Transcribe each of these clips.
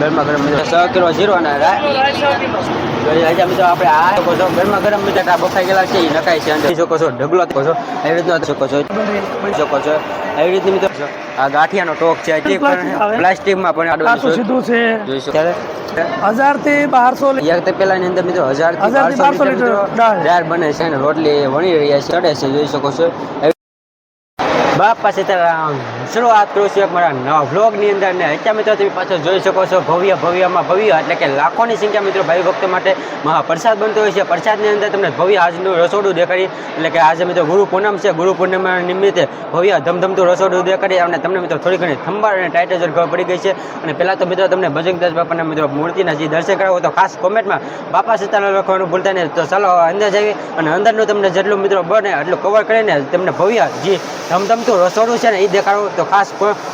ગરમા ગરમ મિત્રો 6 કિલો જીરો અને મિત્રો આપણે આ ગરમા ગરમ મિત્રો બફાઈ ગયેલા છે એ નખાય છે અંદર શકો છો ઢગલો શકો છો એવી રીતના શકો છો એવી રીતની મિત્રો આ ગાંઠિયાનો ટોક છે પ્લાસ્ટિકમાં પણ સીધું છે જોઈ શકો 1000 થી 1200 પેલા ની અંદર મિત્રો 1000 થી 1200 લીટર દાળ બને છે અને રોટલી વણી રહ્યા છે ચડે છે જોઈ શકો છો બાપા સીતારામ શરૂઆત કરું છું એક મારા નવા વ્લોગની અંદર ને અત્યારે મિત્રો તમે પાછળ જોઈ શકો છો ભવ્યમાં ભવ્ય એટલે કે લાખોની સંખ્યા મિત્રો ભાઈ ભક્તો માટે મહાપ્રસાદ બનતો હોય છે પ્રસાદની અંદર તમને ભવ્ય આજનું રસોડું દેખાડી એટલે કે આજે મિત્રો ગુરુ પૂનમ છે ગુરુ પૂર્ણિમા નિમિત્તે ભવ્ય ધમધમતું રસોડું દેખાડી અને તમને મિત્રો થોડી ઘણી થંબાર અને ટાઇટેજર ખબર પડી ગઈ છે અને પહેલાં તો મિત્રો તમને બજરંગદાસ બાપાના મિત્રો મૂર્તિના જે દર્શન કરાવો તો ખાસ કોમેન્ટમાં બાપા સીતારામ લખવાનું ભૂલતા નહીં તો ચાલો અંદર જઈએ અને અંદરનું તમને જેટલું મિત્રો બને એટલું કવર કરીને તમને ભવ્ય જે ધમધમતું રસોડું છે ને એ દેખાડવું તો ખાસ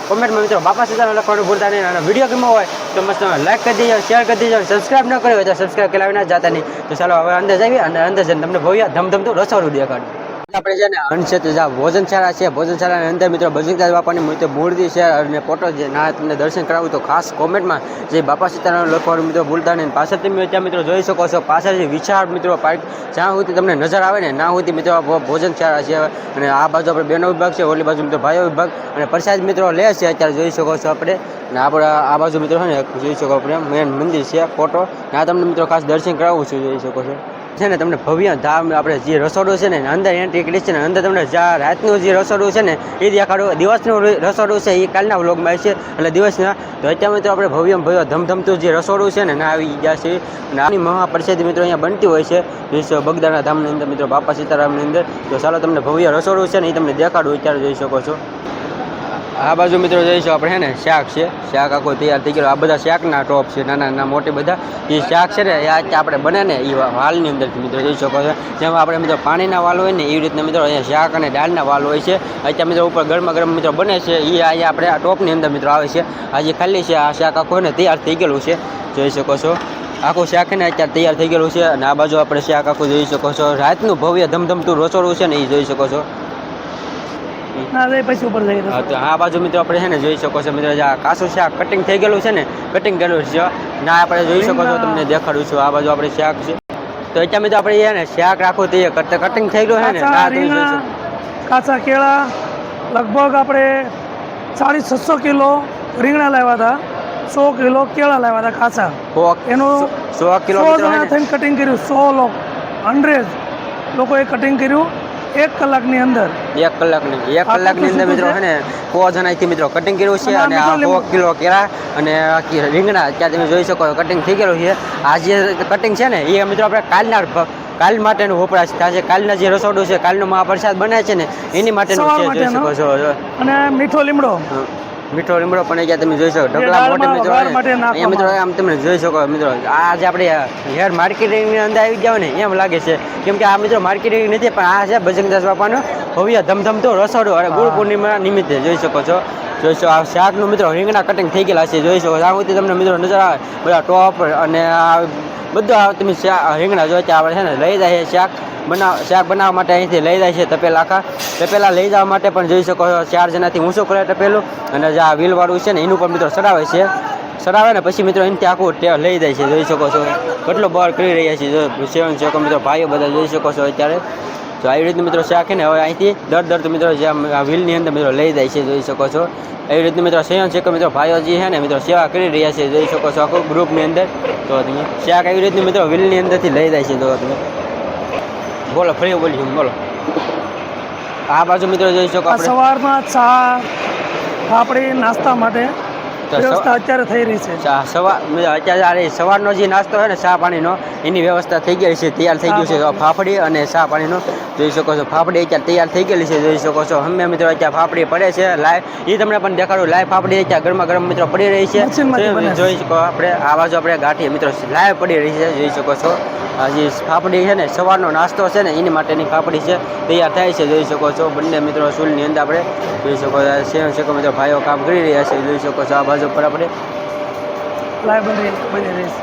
કોમેન્ટમાં મિત્રો બાપા સીતારામ લખવાનું ભૂલતા નહીં અને વિડીયો ગમ્યો હોય તો મસ્ત લાઈક કરી દેજો શેર કરી દેજો સબસ્ક્રાઈબ ન કર્યો હોય તો સબસ્ક્રાઈબ કરાવી ના જતા નહીં તો ચાલો હવે અંદર જઈએ અને અંદર જઈને તમને ભવ્ય ધમધમતું રસોડું દેખાડું આપણે છે ને અનક્ષેત્ર ભોજનશાળા છે ભોજનશાળાની અંદર મિત્રો બજરંગદાસ બાપાની મૂર્તિ છે અને ફોટો છે ના તમને દર્શન કરાવું તો ખાસ કોમેન્ટમાં જે બાપા સીતારામ લખવાનું મિત્રો ભૂલતા નહીં પાછળ તમે ત્યાં મિત્રો જોઈ શકો છો પાછળ જે વિશાળ મિત્રો પાર્ક જ્યાં સુધી તમને નજર આવે ને ના સુધી મિત્રો ભોજનશાળા છે અને આ બાજુ આપણે બહેનો વિભાગ છે ઓલી બાજુ મિત્રો ભાઈઓ વિભાગ અને પ્રસાદ મિત્રો લે છે અત્યારે જોઈ શકો છો આપણે અને આપણે આ બાજુ મિત્રો છે ને જોઈ શકો આપણે મેન મંદિર છે ફોટો ના તમને મિત્રો ખાસ દર્શન કરાવું છું જોઈ શકો છો છે ને તમને ભવ્ય ધામ આપણે જે રસોડું છે ને અંદર એન્ટ્રી કરી છે ને અંદર તમને રાતનું જે રસોડું છે ને એ દેખાડું દિવસનું રસોડું છે એ કાલના વ્લોગમાં છે એટલે દિવસના તો અત્યારે મિત્રો આપણે ભવ્ય ધમધમતું જે રસોડું છે ને ના આવી ગયા છે અને આની મહાપ્રસાદ મિત્રો અહીંયા બનતી હોય છે વિશ્વ બગદાણા ધામની અંદર મિત્રો બાપા સીતારામની અંદર તો ચાલો તમને ભવ્ય રસોડું છે ને એ તમને દેખાડું અત્યારે જોઈ શકો છો આ બાજુ મિત્રો જોઈશું આપણે છે ને શાક છે શાક આખો તૈયાર થઈ ગયો આ બધા શાકના ટોપ છે નાના નાના મોટી બધા એ શાક છે ને એ આપણે બને ને એ વાલની અંદરથી મિત્રો જોઈ શકો છો જેમાં આપણે મિત્રો પાણીના વાલ હોય ને એવી રીતના મિત્રો અહીંયા શાક અને દાળના વાલ હોય છે અત્યારે મિત્રો ઉપર ગરમા ગરમ મિત્રો બને છે એ અહીંયા આપણે આ ટોપની અંદર મિત્રો આવે છે આજે ખાલી છે આ શાક આખું ને તૈયાર થઈ ગયેલું છે જોઈ શકો છો આખું શાક ને અત્યારે તૈયાર થઈ ગયેલું છે અને આ બાજુ આપણે શાક આખું જોઈ શકો છો રાતનું ભવ્ય ધમધમતું રસોડું છે ને એ જોઈ શકો છો આ બાજુ મિત્રો આપણે છે ને જોઈ શકો છો મિત્રો કાચું શાક કટિંગ થઈ ગયેલું છે ને કટિંગ કરેલું છે ના આપણે જોઈ શકો છો તમને દેખાડું છું આ બાજુ આપણે શાક છે તો અત્યારે મિત્રો આપણે ને શાક રાખવું તે કટિંગ થઈ ગયું છે ને કાચા કેળા લગભગ આપણે 650 કિલો રીંગણા લાવ્યા હતા 100 કિલો કેળા લાવ્યા હતા કાચા એનું 100 કિલો થઈને કટિંગ કર્યું 100 લોકોએ કટિંગ કર્યું 1 કલાકની અંદર 1 કલાકની અંદર મિત્રો છે ને 100 જણાથી મિત્રો કટિંગ કર્યું છે અને આ 100 કિલો કેળા અને રીંગણા અત્યારે તમે જોઈ શકો કટિંગ થઈ ગયેલું છે આ જે કટિંગ છે ને એ મિત્રો આપણે કાલ માટેનું વપરાશ થશે કાલના જે રસોડું છે કાલનો મહાપ્રસાદ બને છે ને એની માટેનું છે જોઈ શકો છો અને મીઠો લીમડો પણ અહીંયા તમે જોઈ શકો ઢગલા મોટે મિત્રો અહીંયા મિત્રો આમ તમે જોઈ શકો મિત્રો આ જે આપણે હેર માર્કેટિંગની અંદર આવી જાવ ને એમ લાગે છે કેમ કે આ મિત્રો માર્કેટિંગ નથી પણ આ છે બજરંગદાસ બાપાનો ભવ્ય ધમધમતો રસોડું અને ગુરુ પૂર્ણિમા નિમિત્તે જોઈ શકો છો આ શાકનું મિત્રો રીંગણા કટિંગ થઈ ગયેલા છે જોઈ શકો આ સુધી તમને મિત્રો નજર આવે બધા ટોપ અને આ બધા તમે રીંગણા જોઈ આપણે છે ને લઈ જાય શાક બનાવવા માટે અહીંથી લઈ જાય છે તપેલા લઈ જવા માટે પણ જોઈ શકો છો 4 જણાથી ઊંચું કરે તપેલું અને જે આ વ્હીલવાળું છે ને એનું પણ મિત્રો ચડાવે ને પછી મિત્રો એનાથી આખું લઈ જાય છે જોઈ શકો છો કેટલો બળ કરી રહ્યા છે સેવન શકો મિત્રો ભાઈઓ બધા જોઈ શકો છો અત્યારે તો આવી રીતનું મિત્રો શાક છે ને હવે અહીંથી દર મિત્રો જે આ વ્હીલની અંદર મિત્રો લઈ જાય છે જોઈ શકો છો એવી રીતનું મિત્રો સેવન શકો મિત્રો ભાઈઓ જે છે ને મિત્રો સેવા કરી રહ્યા છે જોઈ શકો છો આખું ગ્રુપની અંદર તો તમે શાક એવી રીતનું મિત્રો વ્હીલની અંદરથી લઈ જાય છે જો તમે બોલો ફરી બોલી બોલો આ બાજુ મિત્રો જોઈ શકો સવારમાં ચા આપણે નાસ્તા માટે વ્યવસ્થા અત્યારે થઈ રહી છે અત્યારે સવારનો જે નાસ્તો છે ને ચા પાણીનો એની વ્યવસ્થા થઈ ગઈ છે તૈયાર થઈ ગયું છે ફાફડી અને ચા પાણીનો જોઈ શકો છો ફાફડી અત્યારે તૈયાર થઈ ગયેલી છે જોઈ શકો છો અમે મિત્રો અત્યારે ફાફડી પડે છે લાઈવ એ તમને પણ દેખાડું લાઈવ ફાફડી અત્યારે ગરમા ગરમ મિત્રો પડી રહી છે જોઈ શકો આપણે આ બાજુ આપણે ગાંઠી મિત્રો લાઈવ પડી રહી છે જોઈ શકો છો જે ફાફડી છે ને સવારનો નાસ્તો છે ને એની માટેની ફાફડી છે તૈયાર થાય છે જોઈ શકો છો બંને મિત્રો ચૂલની અંદર આપણે જોઈ શકો છો સેવન શકો મિત્રો ભાઈઓ કામ કરી રહ્યા છે જોઈ શકો છો આ બાજુ પર આપણે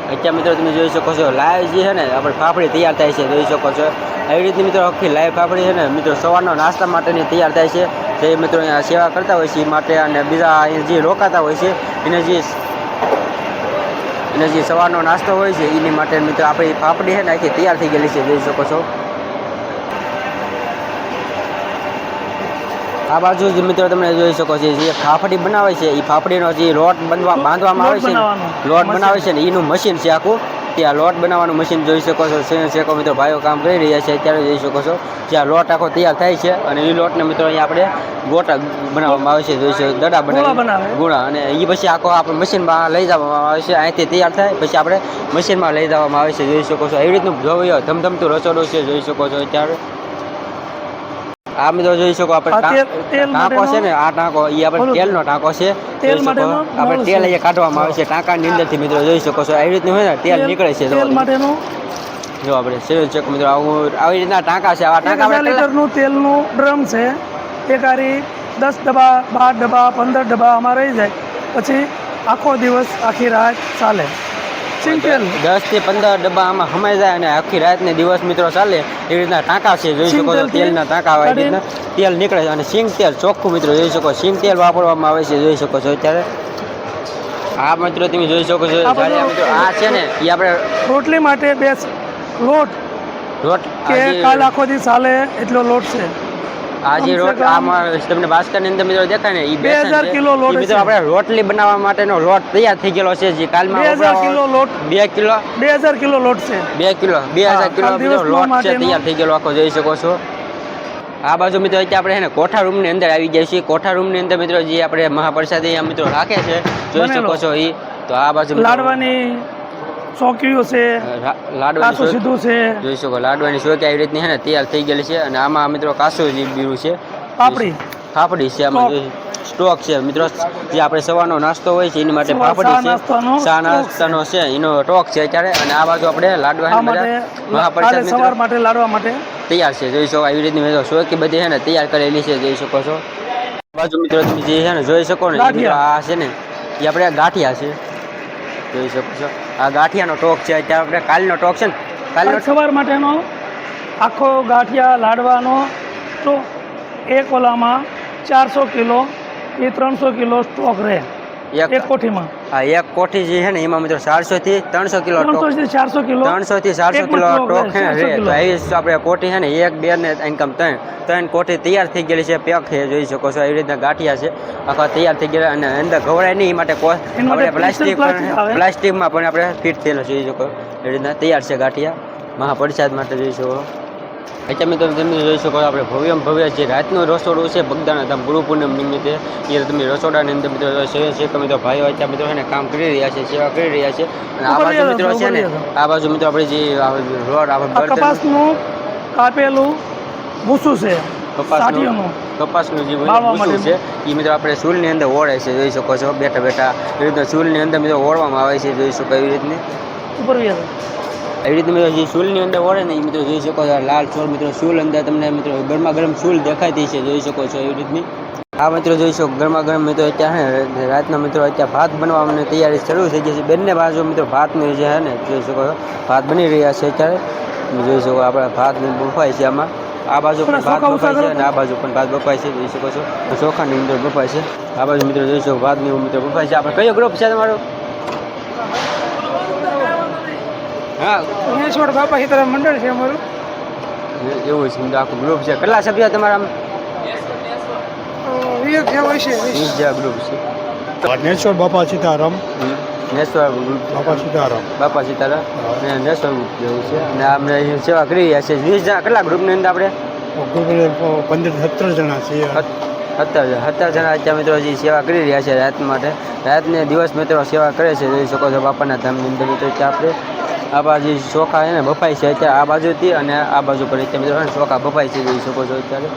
અત્યારે મિત્રો તમે જોઈ શકો છો લાઈવ જે છે ને આપણે ફાફડી તૈયાર થાય છે જોઈ શકો છો એવી રીતે મિત્રો આખી લાઈવ ફાફડી છે ને મિત્રો સવારનો નાસ્તા માટેની તૈયાર થાય છે જે મિત્રો અહીંયા સેવા કરતા હોય છે એ માટે અને બીજા અહીંયા જે રોકાતા હોય છે એને જે અને જે સવારનો નાસ્તો હોય છે એની માટે મિત્રો આપણી ફાફડી છે ને આખી તૈયાર થઈ ગયેલી છે, જોઈ શકો છો. આ બાજુ જ મિત્રો તમે જોઈ શકો છો જે ફાફડી બનાવે છે એ ફાફડીનો જે લોટ બાંધવામાં આવે છે, લોટ બનાવે છે ને એનું મશીન છે આખું. ત્યાં લોટ બનાવવાનું મશીન જોઈ શકો છો. શેકો મિત્રો ભાઈઓ કામ કરી રહ્યા છે અત્યારે, જોઈ શકો છો. જ્યાં લોટ આખો તૈયાર થાય છે અને એ લોટને મિત્રો અહીંયા આપણે ગોટા બનાવવામાં આવે છે, જોઈ શકો દડા બનાવે ગુણા, અને એ પછી આખો આપણે મશીનમાં લઈ જવામાં આવે છે. અહીંથી તૈયાર થાય પછી આપણે મશીનમાં લઈ જવામાં આવે છે, જોઈ શકો છો. એવી રીતનું ભવ્ય ધમધમતું રસોડું છે, જોઈ શકો છો અત્યારે. આ મિત્રો જોઈ શકો આપણે ટાંકો છે ને, આ ટાંકો એ આપણે તેલનો ટાંકો છે, જોઈ શકો. આપણે તેલ અહીંયા કાઢવામાં આવે છે ટાંકાની અંદરથી, મિત્રો જોઈ શકો છો. આવી રીતનું હોય ને તેલ નીકળે છે, જો આપણે સેલ ચેક મિત્રો આવી રીતના ટાંકા છે. આવા ટાંકા 1000 લીટરનું તેલનું ડ્રમ છે. એક હારી 10 ડબ્બા 12 ડબ્બા 15 ડબ્બા આમાં રહી જાય, પછી આખો દિવસ આખી રાત ચાલે. 10 થી 15 ડબ્બા આમાં સમાઈ જાય અને આખી રાત ને દિવસ મિત્રો ચાલે. એવી રીતના ટાંકા છે, જોઈ શકો છો. તેલના ટાંકા આવે રીતના તેલ નીકળે છે અને સિંગ તેલ ચોખ્ખું મિત્રો જોઈ શકો. સિંગ તેલ વાપરવામાં આવે છે, જોઈ શકો છો અત્યારે. આ મિત્રો તમે જોઈ શકો છો. મિત્રો આ છે ને એ આપણે રોટલી માટે બેસ્ટ લોટ કે કાલ આખો દી ચાલે એટલો લોટ છે. આ જે લોટ આમાં તમને બાસ્કેટની અંદર મિત્રો દેખાય ને એ 2000 કિલો લોટ મિત્રો આપણે રોટલી બનાવવા માટેનો લોટ તૈયાર થઈ ગયેલો છે. જે કાલમાં 2000 કિલો લોટ 2 કિલો 2000 કિલો લોટ છે. 2000 કિલો મિત્રો લોટ છે તૈયાર થઈ ગયેલો આખો, જોઈ શકો છો. આ બાજુ મિત્રો અત્યારે આપણે છે ને કોઠા રૂમની અંદર આવી ગયા છીએ. કોઠા રૂમની અંદર મિત્રો જે આપણે મહાપ્રસાદી મિત્રો રાખે છે, જોઈ શકો છો. એ તો આ બાજુ લાડવાની ચોકીઓ છે, લાડવાની સીધું છે, જોઈ શકો. લાડવાની ચોકી આવી રીતની છે ને તૈયાર થઈ ગયેલી છે. અને આમાં મિત્રો કાસુ જે બીરું છે, ફાફડી છે, આમાં સ્ટોક છે મિત્રો. જે આપણે સવારનો નાસ્તો હોય છે એની માટે ફાફડી છે, ચા નાસ્તાનો છે એનો સ્ટોક છે અત્યારે. અને આ બાજુ આપણે લાડવાની મહાપ્રસાદ સવાર માટે લાડવા માટે તૈયાર છે, જોઈ શકો. આવી રીતની મિત્રો ચોકી બધી છે ને તૈયાર કરેલી છે, જોઈ શકો છો. આ બાજુ મિત્રો તમે જે છે ને જોઈ શકો ને, આ છે ને એ આપણે ગાંઠિયા છે, જોઈ શકો છો. આ ગાંઠિયાનો ટોક છે અત્યારે. આપણે કાલનો ટોક છે ને, કાલનો સવાર માટેનો આખો ગાંઠિયા લાડવાનો તો એક ઓલામાં 400 કિલો એ 300 કિલો સ્ટોક રહે એક કોઠીમાં. હા, એક કોઠી જે છે ને એમાં મિત્રો 400 થી 300 કિલો 300 થી 400 કિલો 300 થી 400 કિલો ટોક છે ને રહે. તો એવી આપણે કોઠી છે ને 1 2 ને ઇન્કમ 3 કોઠી તૈયાર થઈ ગયેલી છે, પેક છે, જોઈ શકો છો. એવી રીતના ગાંઠિયા છે આખા તૈયાર થઈ ગયેલા. અને અંદર ઘવડાય નહીં એ માટે આપણે પ્લાસ્ટિકમાં પણ આપણે ફિટ થયેલા જોઈ શકો. એવી રીતના તૈયાર છે ગાંઠિયા મહાપ્રસાદ માટે, જોઈ શકો. અત્યારે મિત્રો તમે જોઈ શકો આપણે ભવ્ય જે રાતનું રસોડું છે બગદાણા ધામ ગુરુ પૂનમ નિમિત્તે, એ તમે રસોડાની અંદર મિત્રો છે મિત્રો ભાઈઓ અત્યારે મિત્રો છે કામ કરી રહ્યા છે, સેવા કરી રહ્યા છે. અને આ બાજુ મિત્રો છે ને, આ બાજુ મિત્રો આપણે જે રોડ આપણે કપાસનું કાપેલું ભૂસું છે, કપાસનું જે ભૂસું છે એ મિત્રો આપણે ચૂલની અંદર ઓળે છે, જોઈ શકો છો. બેઠા બેઠા એવી રીતના ચૂલની અંદર મિત્રો ઓળવામાં આવે છે, જોઈ શકો. એવી રીતની એવી રીતે મિત્રો જે ચૂલની અંદર ઓળે ને એ મિત્રો જોઈ શકો છો. લાલ ચોળ મિત્રો ચૂલ અંદર તમને મિત્રો ગરમા ગરમ ચૂલ દેખાતી છે, જોઈ શકો છો. એવી રીતની આ મિત્રો જોઈ શકો ગરમા ગરમ મિત્રો અત્યારે રાતના મિત્રો અત્યારે ભાત બનવાની તૈયારી શરૂ થઈ ગઈ છે. બંને બાજુ મિત્રો ભાતનું જે છે ને જોઈ શકો છો, ભાત બની રહ્યા છે અત્યારે, જોઈ શકો. આપણે ભાત બફાય છે આમાં. આ બાજુ પણ ભાત બફાય છે અને આ બાજુ પણ ભાત બફાય છે, જોઈ શકો છો. ચોખાની અંદર બફાય છે. આ બાજુ મિત્રો જોઈ શકો ભાતની મિત્રો બફાય છે. આપણે કયો ગ્રુપ છે તમારો? હા, બાપા સીતારામ મંડળ છે અમારું. એવું છે, આખું ગ્રુપ છે. કેટલા સભ્યો તમારા? 20 ગ્રુપ છે. નેશ્વર બાપા સીતારામ, નેશ્વર બાપા સીતારામ અને નેશ્વર ગ્રુપ જેવું છે. અને આપણે સેવા કરી રહ્યા છે 20 જણા. કેટલા ગ્રુપની અંદર આપણે? 17 જણા છીએ. 17 જણા અત્યારે મિત્રો હજી સેવા કરી રહ્યા છે રાત માટે. રાતને દિવસ મિત્રો સેવા કરે છે, જોઈ શકો છો. બાપાના ધામની અંદર મિત્રો આપણે આ બાજુ ચોખા છે ને બફાય છે અત્યારે આ બાજુથી, અને આ બાજુ પર અત્યારે મિત્રો ચોખા બફાય છે, જોઈ શકો છો. અત્યારે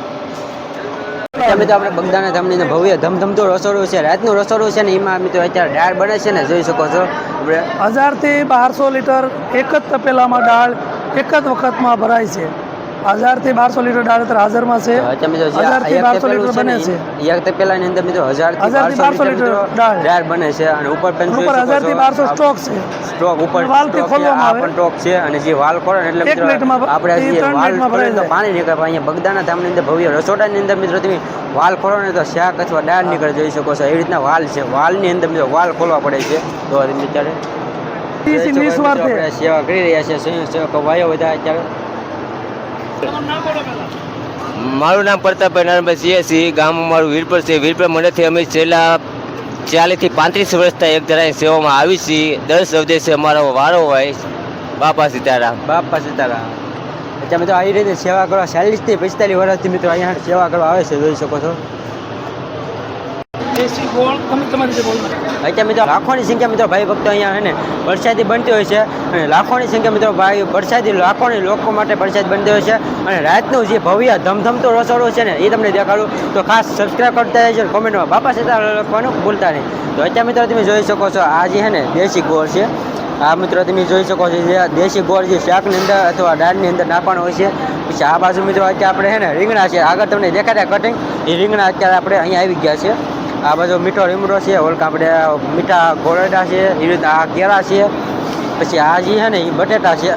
મિત્રો આપણે બગદાણા ધામની અંદર ભવ્ય ધમધમતું રસોડું છે, રાતનું રસોડું છે ને એમાં મિત્રો અત્યારે દાળ બને છે ને, જોઈ શકો છો. આપણે 1000 થી 1200 લીટર એક જ તપેલામાં દાળ એક જ વખતમાં ભરાય છે. 1000 થી 1200 લીટર દાળ અત્યારે હાજરમાં છે. 1000 થી 1200 લીટર બને છે. એક તપેલાની અંદર મિત્રો 1000 થી 1200 લીટર દાળ બને છે. અને ઉપર પણ 1000 થી 1200 સ્ટોક છે. સ્ટોક ઉપર વાલથી ખોલવામાં આવે પણ સ્ટોક છે. અને જે વાલ ખોલે એટલે મિત્રો આપણે જે વાલ ખોલે તો પાણી નીકળે. અહીંયા બગદાણા ધામની અંદર ભવ્ય રસોડાની અંદર મિત્રો તમે વાલ ખોલો ને તો શાક અથવા દાળ નીકળે, જોઈ શકો છો. એવી રીતના વાલ છે. વાલની અંદર મિત્રો વાલ ખોલવા પડે છે. તો અત્યારે નિસ્વાર્થે આપણે સેવા કરી રહ્યા છે સ્વયંસેવકો ભાઈઓ બધા અત્યારે. મારું નામ પ્રતાપભાઈ નારાયણભાઈ સિયાસી, ગામ અમારું વીરપર છે. વીરપર મંડળથી અમે છેલ્લા 40 થી 35 વર્ષથી એક ધરાની સેવામાં આવી છીએ. દર સૌદેશે અમારો વારો હોય. બાપા સીતારામ. બાપા સીતારામ. અત્યારે મિત્રો આવી રીતે સેવા કરવા 40 થી 45 વર્ષથી મિત્રો અહીંયા સેવા કરવા આવે છે, જોઈ શકો છો. દેશી ગોળ તમે તમારી રીતે બોલો. અત્યારે મિત્રો લાખોની સંખ્યા મિત્રો ભાઈ ભક્તો અહીંયા છે ને પ્રસાદી બનતી હોય છે, અને લાખોની સંખ્યા મિત્રો ભાઈ પ્રસાદી લાખોની લોકો માટે પ્રસાદ બનતી હોય છે. અને રાતનું જે ભવ્ય ધમધમતો રસોડો છે ને એ તમને દેખાડું તો ખાસ સબસ્ક્રાઈબ કરતા રહેજો, કોમેન્ટમાં બાપા સીતારામ લખવાનું ભૂલતા નહીં. તો અત્યારે મિત્રો તમે જોઈ શકો છો આ જે છે ને દેશી ગોળ છે. આ મિત્રો તમે જોઈ શકો છો જે દેશી ગોળ જે શાકની અંદર અથવા દાળની અંદર નાખવાનો હોય છે. પછી આ બાજુ મિત્રો અત્યારે આપણે છે ને રીંગણા છે, આગળ તમને દેખાડ્યા કટિંગ એ રીંગણા અત્યારે આપણે અહીંયા આવી ગયા છે. આ બાજુ મીઠો લીમડો છે, ઓલકા આપણે મીઠા ગોળડા છે, એ રીતે આ કેળા છે. પછી આ જે છે ને એ બટેટા છે.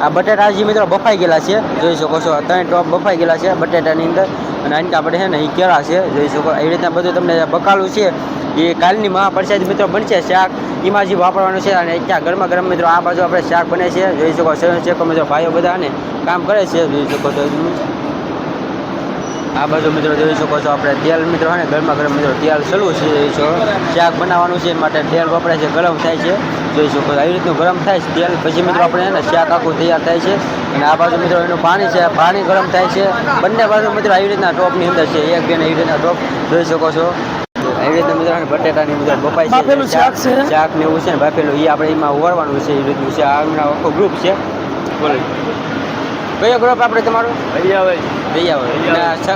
આ બટેટા જે મિત્રો બફાઈ ગયેલા છે, જોઈ શકો છો 3 ટોપ બફાઈ ગયેલા છે બટેટાની અંદર. અને આની આપણે છે ને એ કેળા છે, જોઈ શકો. એવી રીતના બધું તમને બકાલું છે એ કાલની મહાપ્રસાદ મિત્રો બનશે. શાક એમાં જે વાપરવાનું છે. અને ત્યાં ગરમા ગરમ મિત્રો આ બાજુ આપણે શાક બને છે, જોઈ શકો. સ્વયંસેવકો મિત્રો ભાઈઓ બધા ને કામ કરે છે, જોઈ શકો છો. આ બાજુ મિત્રો જોઈ શકો છો આપણે તેલ મિત્રો ને ગરમા ગરમ મિત્રો તેલ સલું છે, જોઈ શકો. શાક બનાવવાનું છે માટે તેલ વપરાય છે, ગરમ થાય છે, જોઈ શકો. આવી રીતનું ગરમ થાય છે તેલ, પછી મિત્રો આપણે એને શાક આખું તૈયાર થાય છે. અને આ બાજુ મિત્રો એનું પાણી છે, પાણી ગરમ થાય છે. બંને બાજુ મિત્રો આવી રીતના ટોપની અંદર છે, એક બે ને એવી રીતના ટોપ જોઈ શકો છો. એવી રીતે મિત્રો બટેટાની અંદર બપાઈ છે, શાક ને એવું છે ને બાફેલું એ આપણે એમાં ઉવારવાનું છે, એ રીતનું છે. આ આખો ગ્રુપ છે. બોલો કયો ગ્રુપ આપણે તમારો?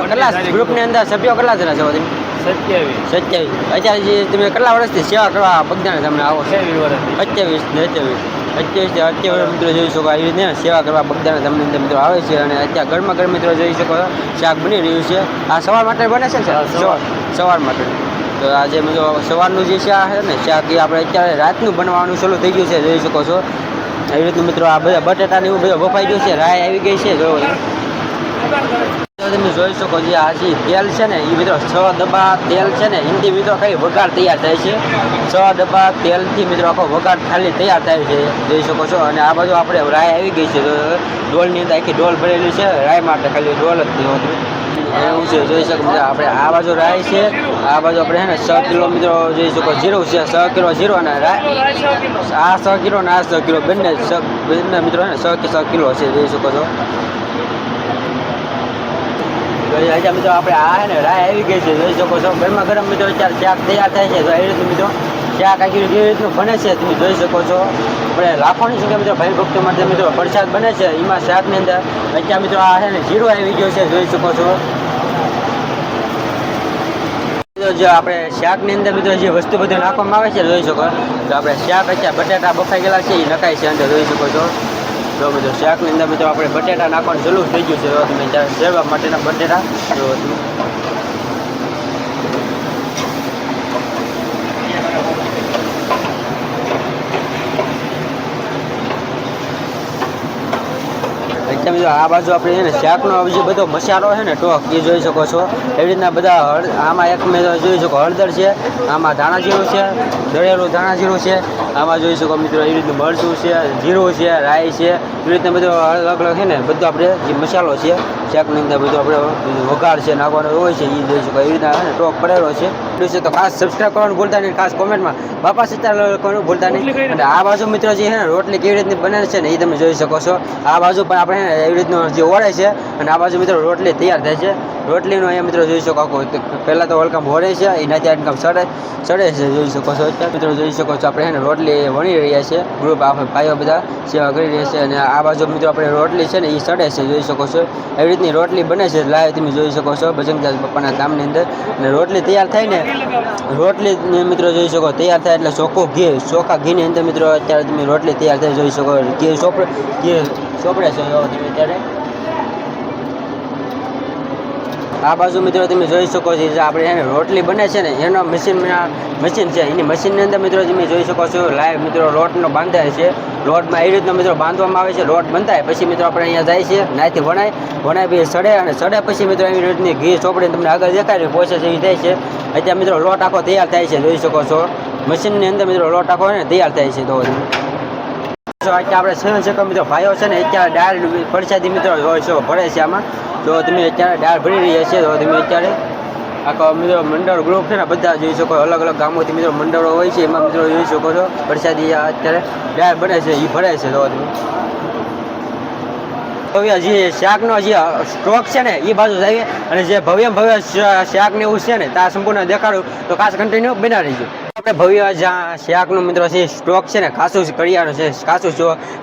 કેટલા ગ્રુપની અંદર સભ્યો કેટલા જણા છો તમે? 27. અત્યારે જે તમે કેટલા વર્ષથી સેવા કરવા બગદાને તમને આવો? 28 મિત્રો જોઈ શકો. આવી રીતે સેવા કરવા બગદાને તમને અંદર મિત્રો આવે છે. અને અત્યારે ગરમા ગરમ મિત્રો જોઈ શકો શાક બની રહ્યું છે. આ સવાર માટે બને છે ને સવાર માટે. તો આજે મિત્રો સવારનું જે શાક છે ને શાક એ આપણે અત્યારે રાતનું બનવાનું શરૂ થઈ ગયું છે, જોઈ શકો છો. એવી રીતનું મિત્રો આ બધા બટેટાને એવું બધું બફાઈ ગયું છે, રાય આવી ગઈ છે. તમે જોઈ શકો જે આ જે તેલ છે ને એ મિત્રો 6 ડબ્બા તેલ છે ને હિન્દી મિત્રો કઈ વઘાર તૈયાર થાય છે. 6 ડબ્બા તેલથી મિત્રો આખો વઘાર ખાલી તૈયાર થાય છે, જોઈ શકો છો. અને આ બાજુ આપણે રાય આવી ગઈ છે, ડોલની અંદર આખી ડોલ ભરેલી છે રાય માટે, ખાલી ડોલ જ એવું છે, જોઈ શકો. આપણે આ બાજુ રાય છે, આ બાજુ આપણે છે ને 6 કિલો મિત્રો જોઈ શકો જીરું છે, 6 કિલો જીરું. અને આ 6 કિલો ને આ 6 કિલો બંને મિત્રો છે ને 6 કિલો છે, જોઈ શકો છો. મિત્રો આપણે આ છે ને રાય આવી ગઈ છે, જોઈ શકો છો. ગરમા ગરમ મિત્રો અત્યારે શાક તૈયાર થાય છે. તો એ રીતનું મિત્રો શાક આખી કેવી રીતનું બને છે તમે જોઈ શકો છો. આપણે લાખોની સંખ્યા મિત્રો ભાઈ ભક્તો માટે મિત્રો પ્રસાદ બને છે. એમાં શાકની અંદર અત્યારે મિત્રો આ છે ને જીરું આવી ગયો છે, જોઈ શકો છો. જે આપણે શાકની અંદર મિત્રો જે વસ્તુ બધી નાખવામાં આવે છે, જોઈ શકો. તો આપણે શાક અત્યારે બટેટા બફાઈ ગયેલા છે એ નખાય છે અંદર, જોઈ શકો છો. તો મિત્રો શાકની અંદર મિત્રો આપણે બટેટા નાખવાનું ચાલુ થઈ ગયું છે. તમે સેવા માટેના બટેટા જો મિત્રો આ બાજુ આપણે છે ને શાકનો જે બધો મસાલો છે ને ટોક એ જોઈ શકો છો. એવી રીતના બધા આમાં એક મેં જોઈ શકો હળદર છે, આમાં ધાણા જીરું છે, દળેલું ધાણા જીરું છે, આમાં જોઈ શકો મિત્રો એવી રીતનું મરચું છે, જીરું છે, રાઈ છે, એવી રીતના બધો અલગ અલગ છે ને બધો આપણે જે મસાલો છે શાકની અંદર બધો આપણે વઘાર છે નાખવાનો હોય છે, એ જોઈ શકો. એવી રીતના છે ને ટોક પડેલો છે. તો ખાસ સબસ્ક્રાઈબ કરવાનું ભૂલતા નહીં, ખાસ કોમેન્ટમાં બાપા સીતારામ લખવાનું ભૂલતા નહીં. અને આ બાજુ મિત્રો જે છે ને રોટલી કેવી રીતની બને છે ને એ તમે જોઈ શકો છો. આ બાજુ પણ આપણે એવી રીતનું જે ઓળે છે અને આ બાજુ મિત્રો રોટલી તૈયાર થાય છે. રોટલીનો અહીંયા મિત્રો જોઈ શકો આખું પહેલાં તો વળકામ ઓળે છે, એનાથી આટકામ ચડે છે, જોઈ શકો છો. મિત્રો જોઈ શકો છો આપણે રોટલી વણી રહ્યા છે, ગ્રુપ આપણે ભાઈઓ બધા સેવા કરી રહ્યા છે. અને આ બાજુ મિત્રો આપણે રોટલી છે ને એ ચડે છે, જોઈ શકો છો. એવી રીતની રોટલી બને છે લાઈવ તમે જોઈ શકો છો બજરંગદાસ બાપાના ગામની અંદર. અને રોટલી તૈયાર થાય ને રોટલી મિત્રો જોઈ શકો તૈયાર થાય એટલે ચોખ્ખું ઘી, ચોખ્ખા ઘીની અંદર મિત્રો અત્યારે તમે રોટલી તૈયાર થાય જોઈ શકો. ઘી ચોપડે છે તમે અત્યારે. આ બાજુ મિત્રો તમે જોઈ શકો છો જે આપણે એને રોટલી બને છે ને એનો મશીન છે, એની મશીનની અંદર મિત્રો તમે જોઈ શકો છો લાઈવ મિત્રો લોટનો બાંધાય છે. લોટમાં એ રીતનો મિત્રો બાંધવામાં આવે છે, લોટ બંધાય પછી મિત્રો આપણે અહીંયા જાય છે, નાયથી વણાય પછી સડે, અને સડે પછી મિત્રો એવી રીતની ઘી ચોપડીને તમને આગળ દેખાડી પ્રોસેસ એવી થાય છે. અત્યારે મિત્રો લોટ આખો તૈયાર થાય છે, જોઈ શકો છો. મશીનની અંદર મિત્રો લોટ આખો ને તૈયાર થાય છે. તો આપણે સ્વયંસેવક મિત્રો ભાઈઓ છે ને અત્યારે દાળ પ્રસાદી મિત્રો હોય છે ભરે છે આમાં. જો તમે અત્યારે દાળ ભરી રહ્યા છે તો તમે અત્યારે આખો મિત્રો મંડળ ગ્રુપ છે ને બધા જોઈ શકો. અલગ અલગ ગામોથી મિત્રો મંડળો હોય છે એમાં મિત્રો જોઈ શકો છો પ્રસાદી અત્યારે દાળ બને છે એ ભરાય છે. તો તમે ભવ્ય જે શાકનો જે સ્ટોક છે ને એ બાજુ જઈએ અને જે ભવ્ય શાક ને એવું છે ને ત્યાં સંપૂર્ણ દેખાડું તો ખાસ કન્ટિન્યુ બના રહીજો. આપણે ભવ્ય જ્યાં શાકનું મિત્રો છે સ્ટોક છે ને કાચું કરિયાણું છે કાચું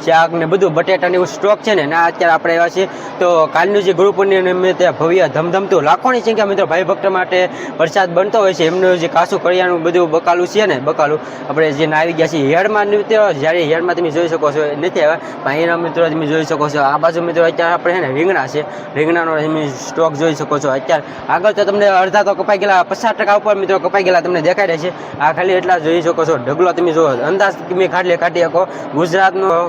શાક ને બધું બટેટાને એવું સ્ટોક છે ને ના અત્યારે આપણે એવા છીએ. તો કાલનું જે ગ્રુપની નિમિત્તે ભવ્ય ધમધમતું લાખોની સંખ્યા મિત્રો ભાઈ ભક્ત માટે પ્રસાદ બનતો હોય છે. એમનું જે કાચું કરિયાણું બધું બકાલું છે ને બકાલું આપણે જે આવી ગયા છીએ હેડમાં નિમિત્તે. જ્યારે હેડમાં તમે જોઈ શકો છો નથી આવ્યા પણ એના મિત્રો તમે જોઈ શકો છો. આ બાજુ મિત્રો અત્યારે આપણે છે ને રીંગણા છે રીંગણાનો તમે સ્ટોક જોઈ શકો છો. અત્યારે આગળ તો તમને અડધા તો કપાઈ ગયેલા 50% ઉપર મિત્રો કપાઈ ગયેલા તમને દેખાડે છે. આ ખાલી એટલા જોઈ શકો છો. ઢગલો તમે જો અંદાજ તમે કાઢી શકો.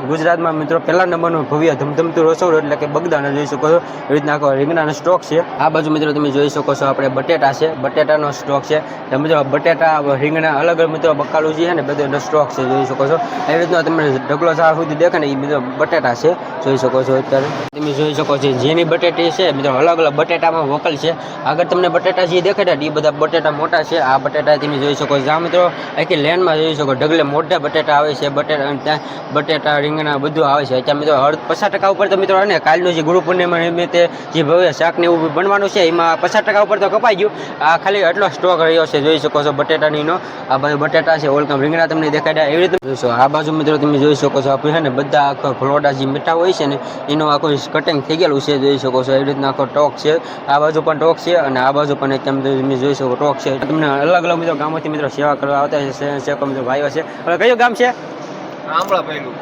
ગુજરાતમાં મિત્રો પહેલા નંબરનું ભવ્ય ધમધમતું રસોડું એટલે કે બગદાણા જોઈ શકો છો. એવી રીતના આખો રીંગણાનો સ્ટોક છે. આ બાજુ મિત્રો તમે જોઈ શકો છો આપણે બટેટા છે બટેટાનો સ્ટોક છે. મિત્રો બટેટા રીંગણા અલગ અલગ મિત્રો બકાલું છે ને બધો સ્ટોક છે જોઈ શકો છો. એવી રીતના તમને ઢગલો સાર સુધી દેખે ને એ મિત્રો બટેટા છે જોઈ શકો છો. અત્યારે તમે જોઈ શકો છો જેની બટેટી છે મિત્રો અલગ અલગ બટેટામાં વકલ છે. આગળ તમને બટેટા જે દેખાડે એ બધા બટેટા મોટા છે. આ બટેટા તમે જોઈ શકો છો. જ્યાં મિત્રો આખી લેન્ડમાં જોઈ શકો ઢગલે મોટા બટેટા આવે છે. ત્યાં બટેટા રીંગણા બધું આવે છે. અત્યારે મિત્રો 50% ઉપર તો મિત્રો અને કાલનું જે ગુરુ પૂર્ણિમા નિમિત્તે જે ભવ્ય શાક ને એવું બનવાનું છે એમાં 50% ઉપર તો કપાઈ ગયું. આ ખાલી એટલો સ્ટોક રહ્યો છે જોઈ શકો છો બટેટાનીનો. આ બાજુ બટેટા છે ઓલકમ રીંગણા તમને દેખાડ્યા એવી રીતે જોઈશો. આ બાજુ મિત્રો તમે જોઈ શકો છો આપણે છે ને બધા આખો ફલોડા જે મીઠા હોય છે ને એનું આખું કટિંગ થઈ ગયેલું છે જોઈ શકો છો. એવી રીતના આખો ટોક છે. આ બાજુ પણ ટોક છે અને આ બાજુ પણ તમે જોઈ શકો ટોક છે. તમને અલગ અલગ મિત્રો ગામોથી મિત્રો સેવા કરવા આવતા છે મિત્રો ભાઈઓ છે. હવે કયું ગામ છે? આંબળા પહેલું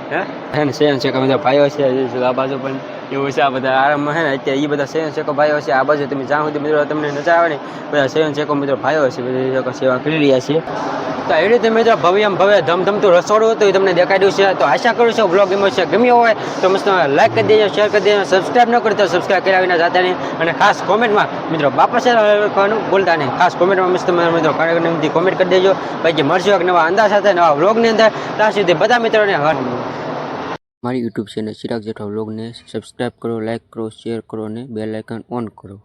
હે ને સેન છે મિત્રો ભાઈઓ છે આ બાજુ પણ એવું છે. આ બધા આરામમાં છે ને અત્યારે એ બધા સેવન શેકો ભાઈઓ છે. આ બાજુ તમે જ્યાં સુધી મિત્રો તમને નજર આવે ને બધા સેવન શેકો મિત્રો ભાઈઓ છે બધા સેવા કરી રહ્યા છે. તો એવી રીતે મિત્રો ભવ્ય ધમધમતું રસોડું હતું એ તમને દેખાડ્યું છે. તો આશા કરું છું બ્લોગ ગમ્યો હોય તો મસ્ત લાઈક કરી દેજો શેર કરી દેજો. સબસ્ક્રાઈબ ન કરી તો સબસ્ક્રાઈબ કર્યા વિના જાતા નહીં. અને ખાસ કોમેન્ટમાં મિત્રો બાપા છે લખવાનું ભૂલતા નહીં. ખાસ કોમેન્ટમાં મસ્ત મિત્રો કાર્યક્રમથી કોમેન્ટ કરી દેજો. પછી મળશું એક નવા અંદાજ સાથે નવા બ્લોગની અંદર. ત્યાં સુધી બધા મિત્રોને મારી યુટ્યુબ ચેનલ ચિરાગ જેઠવા વ્લોગને સબસ્ક્રાઈબ કરો લાઈક કરો શેર કરો અને બેલ આઇકન ઓન કરો.